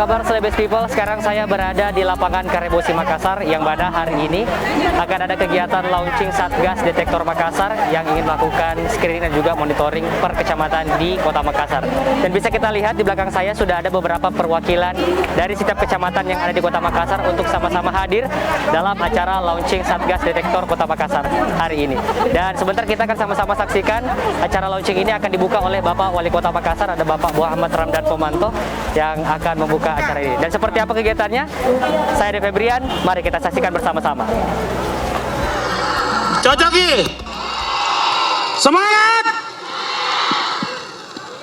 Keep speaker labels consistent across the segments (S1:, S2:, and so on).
S1: kabar Celebes People? Sekarang saya berada di lapangan Karebosi Makassar yang pada hari ini akan ada kegiatan launching Satgas Detektor Makassar yang ingin melakukan screening dan juga monitoring per kecamatan di Kota Makassar. Dan bisa kita lihat di belakang saya sudah ada beberapa perwakilan dari setiap kecamatan yang ada di Kota Makassar untuk sama-sama hadir dalam acara launching Satgas Detektor Kota Makassar hari ini. Dan sebentar kita akan sama-sama saksikan acara launching ini akan dibuka oleh Bapak Wali Kota Makassar, ada Bapak Muhammad Ramdan Pomanto yang akan membuka acara ini. Dan seperti apa kegiatannya? Saya De Febrian, mari kita saksikan bersama-sama.
S2: Cocoki, semangat!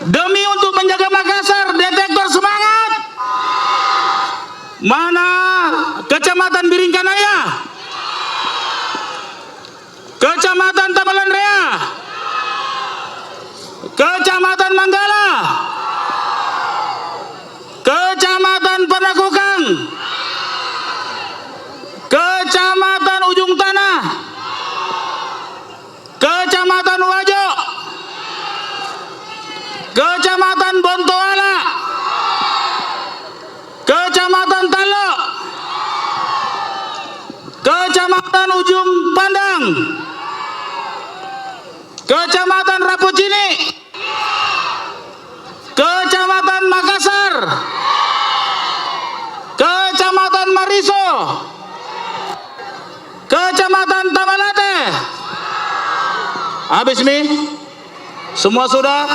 S2: Demi untuk menjaga Makassar, detektor semangat! Mana Kecamatan Biringkanaya? Kecamatan Tabalan Rea? Kecamatan Manggala? Kecamatan Panakukang? Kecamatan Ujung Tanah? Kecamatan Wajo? Kecamatan Bontoala? Kecamatan Talo? Kecamatan Ujung Pandang? Kecamatan Rapucini? Kecamatan Makassar? Kecamatan Mariso? Kecamatan Tamalate? Habis mi? Semua sudah?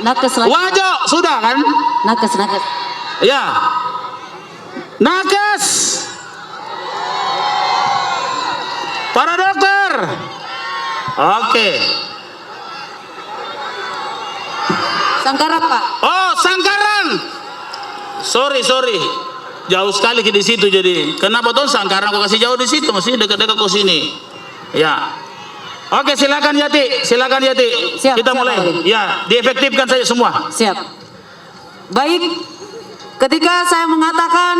S3: Nakes lagi.
S2: Wajo sudah kan?
S3: Nakes.
S2: Ya. Nakes. Para dokter. Oke.
S3: Sangkaran, Pak.
S2: Oh, Sangkaran. Sorry. Jauh sekali di situ jadi. Kenapa tuh Sangkaran kok kasih jauh di situ? Masih dekat-dekat ke sini. Ya. Oke, silakan Yati.
S3: Siap,
S2: Kita mulai.
S3: Wali.
S2: Ya, diefektifkan saja semua.
S3: Siap. Baik. Ketika saya mengatakan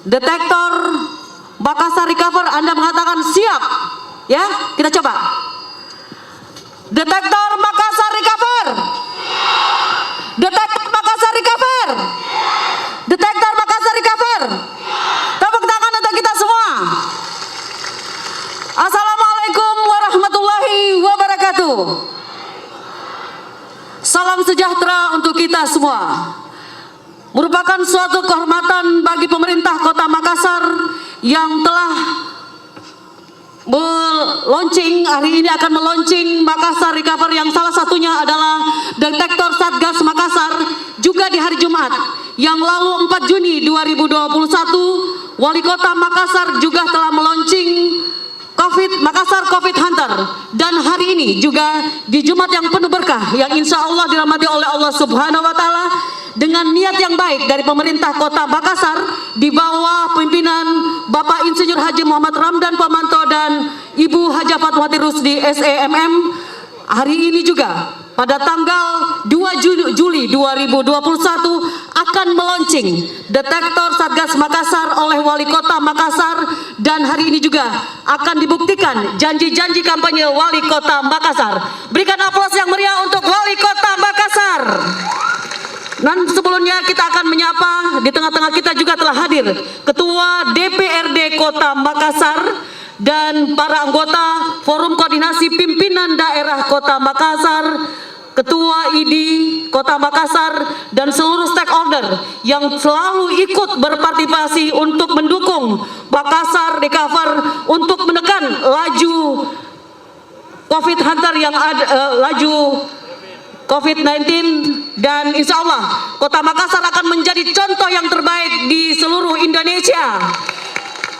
S3: detektor Makassar recover, Anda mengatakan siap. Ya, kita coba. Detektor Makassar recover. Detektor Makassar recover. Detektor Makassar recover. Tepuk tangan untuk kita semua. Assalamualaikum warahmatullahi wabarakatuh. Salam sejahtera untuk kita semua. Merupakan suatu kehormatan bagi pemerintah Kota Makassar yang telah hari ini akan meluncing Makassar Recover, yang salah satunya adalah detektor Satgas Makassar. Juga di hari Jumat yang lalu 4 Juni 2021, Wali Kota Makassar juga telah meluncing Makassar Covid Hunter. Dan hari ini juga di Jumat yang penuh berkah, yang insya Allah dirahmati oleh Allah Subhanahu wa Ta'ala, dengan niat yang baik dari pemerintah Kota Makassar di bawah pimpinan Bapak Insinyur Haji Muhammad Ramdan Pomanto dan Ibu Haja Fatmawati Rusdi SEMM, hari ini juga pada tanggal 2 Juli 2021 akan meluncing detektor Satgas Makassar oleh Wali Kota Makassar. Dan hari ini juga akan dibuktikan janji-janji kampanye Wali Kota Makassar. Berikan aplaus yang meriah untuk Wali Kota Makassar. Dan sebelumnya kita akan menyapa, di tengah-tengah kita juga telah hadir Ketua DPRD Kota Makassar dan para anggota Forum Koordinasi Pimpinan Daerah Kota Makassar, Ketua ID Kota Makassar, dan seluruh stakeholder yang selalu ikut berpartisipasi untuk mendukung Makassar Recover untuk menekan laju Covid Hunter yang ada, laju COVID-19, dan insya Allah Kota Makassar akan menjadi contoh yang terbaik di seluruh Indonesia.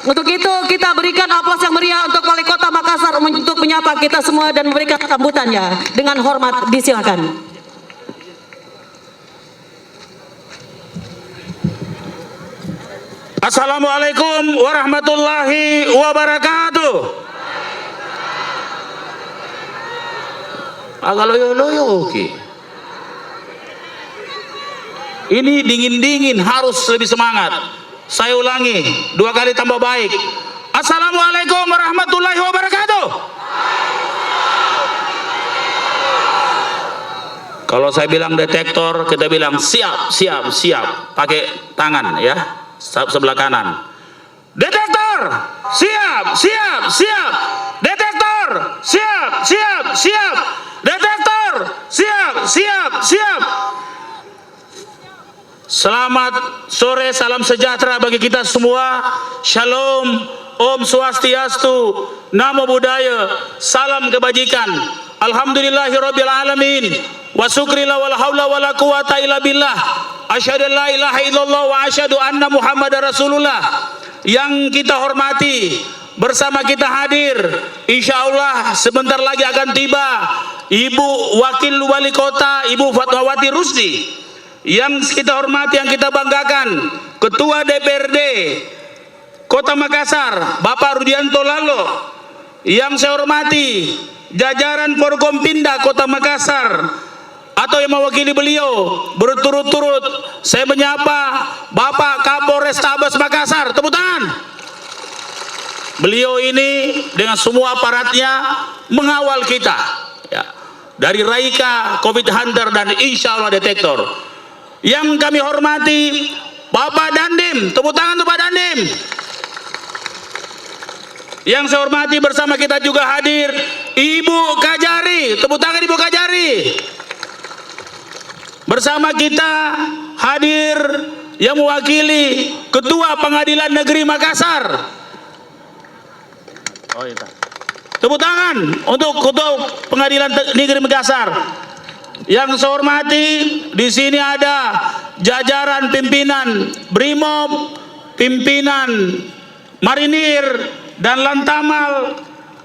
S3: Untuk itu kita berikan aplaus yang meriah untuk Wali Kota Makassar untuk menyapa kita semua dan memberikan sambutannya dengan hormat. Disilakan.
S2: Assalamualaikum warahmatullahi wabarakatuh. Agak loyo-loyo oke. Ini dingin-dingin, harus lebih semangat. Saya ulangi, 2 kali tambah baik. Assalamualaikum warahmatullahi wabarakatuh. Kalau saya bilang detektor, kita bilang siap, siap, siap. Pakai tangan ya, sebelah kanan. Detektor, siap, siap, siap. Detektor, siap, siap, siap. Detektor, siap, siap, siap. Selamat sore, salam sejahtera bagi kita semua. Shalom, Om Swastiastu, Namo Buddhaya, salam kebajikan. Alhamdulillahirabbil alamin. Wa syukrila wal haula wala quwata illa billah. Asyhadu an la ilaha illallah wa asyhadu anna Muhammadar Rasulullah. Yang kita hormati, bersama kita hadir, insya Allah sebentar lagi akan tiba Ibu Wakil Wali Kota, Ibu Fatmawati Rusdi. Yang kita hormati, yang kita banggakan, Ketua DPRD Kota Makassar, Bapak Rudianto Lalo. Yang saya hormati, jajaran Forkompinda Kota Makassar, atau yang mewakili beliau berturut-turut saya menyapa Bapak Kapolrestabes Makassar. Tepuk tangan. Beliau ini dengan semua aparatnya mengawal kita ya, dari Raika, Covid Hunter, dan insya Allah detektor. Yang kami hormati Bapak Dandim, tepuk tangan untuk Pak Dandim. Yang saya hormati, bersama kita juga hadir Ibu Kajari, tepuk tangan Ibu Kajari. Bersama kita hadir yang mewakili Ketua Pengadilan Negeri Makassar. Oh, iya. Tepuk tangan untuk Ketua Pengadilan Negeri Makassar. Yang saya hormati, di sini ada jajaran pimpinan Brimob, pimpinan Marinir dan Lantamal.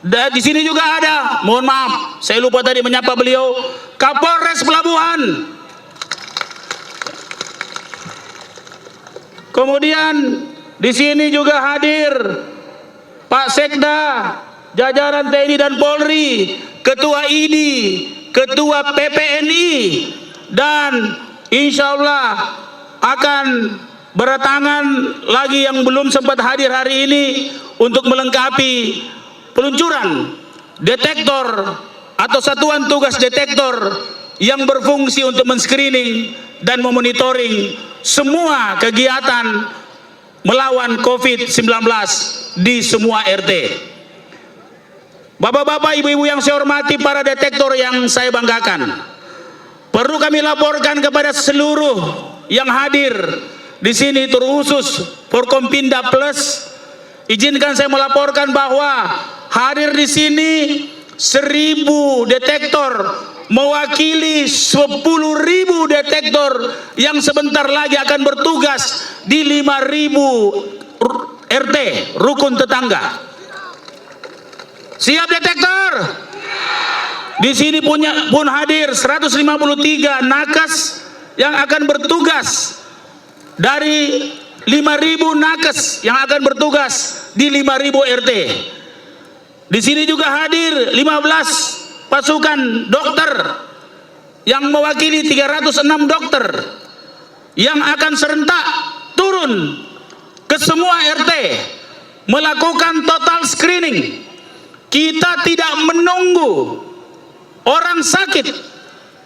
S2: Dan di sini juga ada, mohon maaf, saya lupa tadi menyapa beliau, Kapolres Pelabuhan. Kemudian di sini juga hadir Pak Sekda, jajaran TNI dan Polri, Ketua ID, Ketua PPNI, dan insya Allah akan berdatangan lagi yang belum sempat hadir hari ini untuk melengkapi peluncuran detektor atau satuan tugas detektor yang berfungsi untuk men-screening dan memonitoring semua kegiatan melawan COVID-19 di semua RT. Bapak-bapak, ibu-ibu yang saya hormati, para detektor yang saya banggakan, perlu kami laporkan kepada seluruh yang hadir di sini, terkhusus Forkompinda Plus. Izinkan saya melaporkan bahwa hadir di sini 1.000 detektor mewakili 10.000 detektor yang sebentar lagi akan bertugas di 5.000 RT, rukun tetangga. Siap detektor? Di sini pun hadir 153 nakes yang akan bertugas dari 5.000 nakes yang akan bertugas di 5.000 RT. Di sini juga hadir 15 pasukan dokter yang mewakili 306 dokter yang akan serentak turun ke semua RT melakukan total screening. Kita tidak menunggu orang sakit,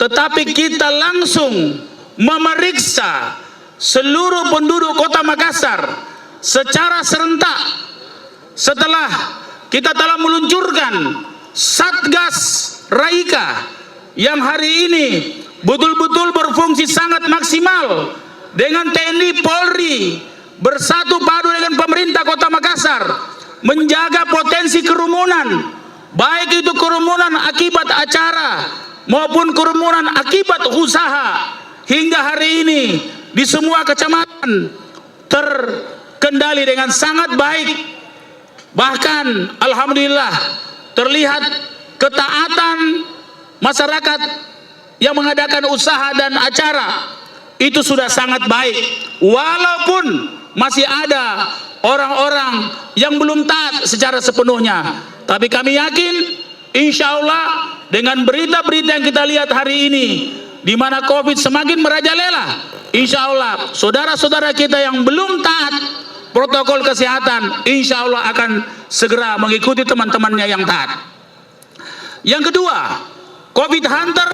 S2: tetapi kita langsung memeriksa seluruh penduduk Kota Makassar secara serentak. Setelah kita telah meluncurkan Satgas Raika yang hari ini betul-betul berfungsi sangat maksimal dengan TNI Polri bersatu padu dengan pemerintah Kota Makassar menjaga potensi kerumunan, baik itu kerumunan akibat acara maupun kerumunan akibat usaha. Hingga hari ini di semua kecamatan terkendali dengan sangat baik. Bahkan alhamdulillah terlihat ketaatan masyarakat yang mengadakan usaha dan acara itu sudah sangat baik, walaupun masih ada orang-orang yang belum taat secara sepenuhnya. Tapi kami yakin insya Allah dengan berita-berita yang kita lihat hari ini, di mana COVID semakin merajalela, insya Allah saudara-saudara kita yang belum taat protokol kesehatan insya Allah akan segera mengikuti teman-temannya yang taat. Yang kedua, COVID Hunter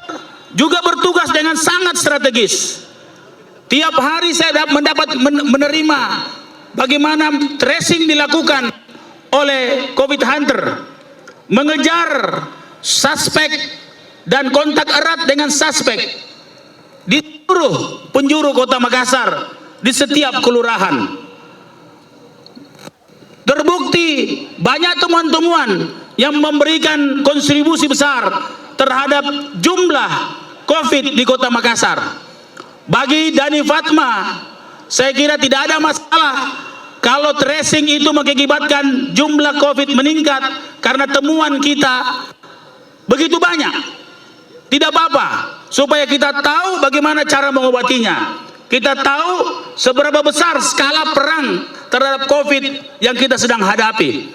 S2: juga bertugas dengan sangat strategis. Tiap hari saya menerima bagaimana tracing dilakukan oleh COVID Hunter, mengejar suspek dan kontak erat dengan suspek di seluruh penjuru kota Makassar, di setiap kelurahan. Terbukti banyak temuan-temuan yang memberikan kontribusi besar terhadap jumlah COVID di kota Makassar. Bagi Dani Fatma, saya kira tidak ada masalah kalau tracing itu mengakibatkan jumlah COVID meningkat karena temuan kita begitu banyak. Tidak apa-apa, supaya kita tahu bagaimana cara mengobatinya. Kita tahu seberapa besar skala perang terhadap COVID yang kita sedang hadapi.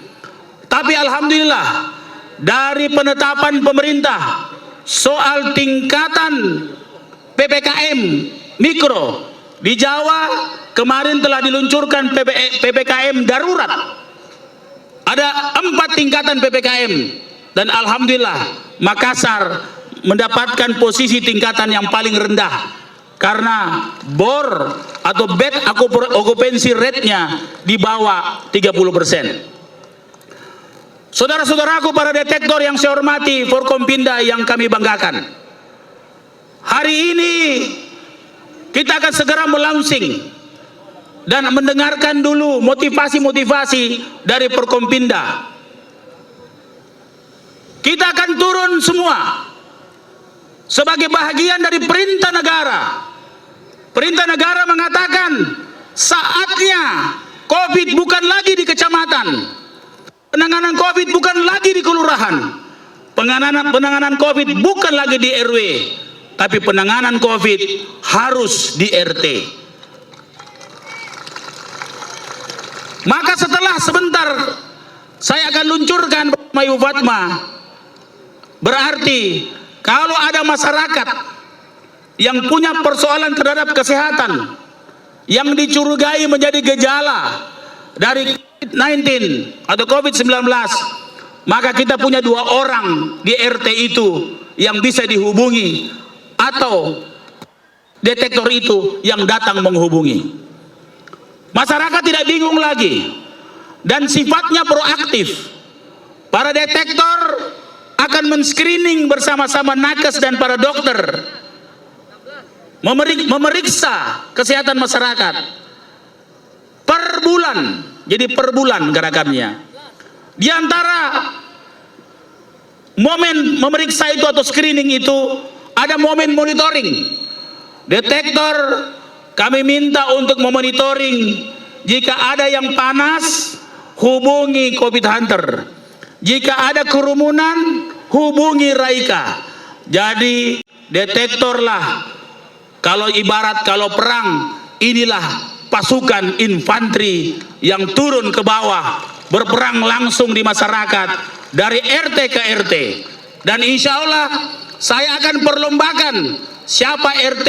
S2: Tapi alhamdulillah, dari penetapan pemerintah soal tingkatan PPKM mikro di Jawa, kemarin telah diluncurkan PPKM darurat. Ada 4 tingkatan PPKM, dan alhamdulillah Makassar mendapatkan posisi tingkatan yang paling rendah karena bor atau bed occupancy rate-nya di bawah 30%. Saudara-saudaraku, para detektor yang saya hormati, Forkompinda yang kami banggakan, hari ini kita akan segera melaunching dan mendengarkan dulu motivasi-motivasi dari Forkompinda. Kita akan turun semua sebagai bahagian dari perintah negara. Perintah negara mengatakan saatnya COVID bukan lagi di kecamatan, penanganan COVID bukan lagi di kelurahan, penanganan COVID bukan lagi di RW, tapi penanganan COVID harus di RT. Maka setelah sebentar saya akan luncurkan Mayu Fatma. Berarti kalau ada masyarakat yang punya persoalan terhadap kesehatan yang dicurigai menjadi gejala dari COVID-19 atau COVID-19, maka kita punya 2 orang di RT itu yang bisa dihubungi atau detektor itu yang datang menghubungi. Masyarakat tidak bingung lagi dan sifatnya proaktif. Para detektor akan men-screening bersama-sama nakes dan para dokter, memeriksa kesehatan masyarakat per bulan. Jadi per bulan gerakannya. Di antara momen memeriksa itu atau screening itu ada momen monitoring. Detektor kami minta untuk memonitoring, jika ada yang panas hubungi COVID Hunter, jika ada kerumunan hubungi Raika. Jadi detektorlah, kalau ibarat kalau perang, inilah pasukan infanteri yang turun ke bawah berperang langsung di masyarakat dari RT ke RT. Dan insya Allah saya akan perlombakan siapa RT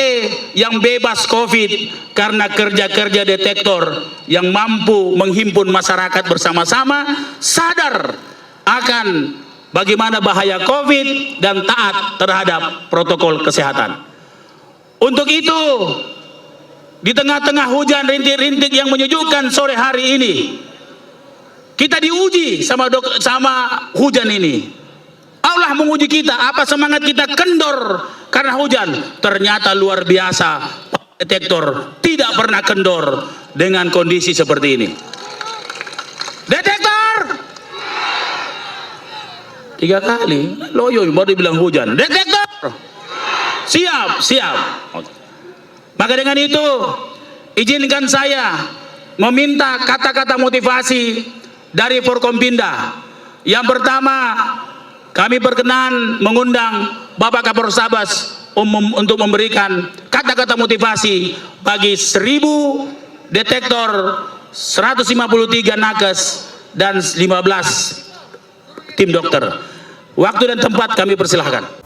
S2: yang bebas COVID karena kerja-kerja detektor yang mampu menghimpun masyarakat bersama-sama sadar akan bagaimana bahaya COVID dan taat terhadap protokol kesehatan. Untuk itu, di tengah-tengah hujan rintik-rintik yang menyejukkan sore hari ini, kita diuji sama hujan ini. Allah menguji kita, apa semangat kita kendor karena hujan. Ternyata luar biasa, detektor tidak pernah kendor dengan kondisi seperti ini. Detektor 3 kali loyo baru dibilang hujan. Detektor siap. Maka dengan itu izinkan saya meminta kata-kata motivasi dari Forkompinda. Yang pertama, kami berkenan mengundang Bapak Kapolrestabes untuk memberikan kata-kata motivasi bagi 1000 detektor, 153 nakes dan 15 tim dokter. Waktu dan tempat kami persilahkan.